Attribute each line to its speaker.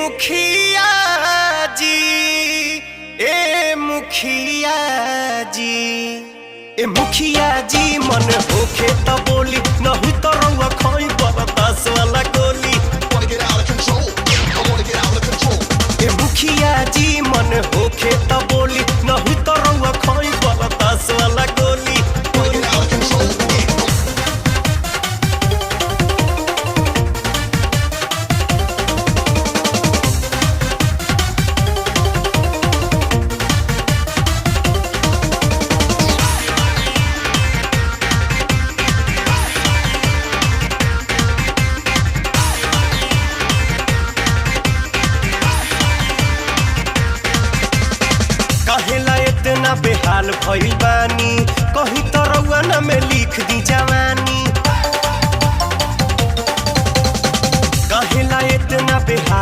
Speaker 1: मुखिया जी, ए मुखिया जी, ए मुखिया जी मन होखे त बोली, नहीं तो रउआ खोई बरदास वाला गोली। ए मुखिया जी मन होखे त बोली, नहीं तो रउआ खोई बरदास वाला गोली। काहेला इतना बेहाल भइल बा,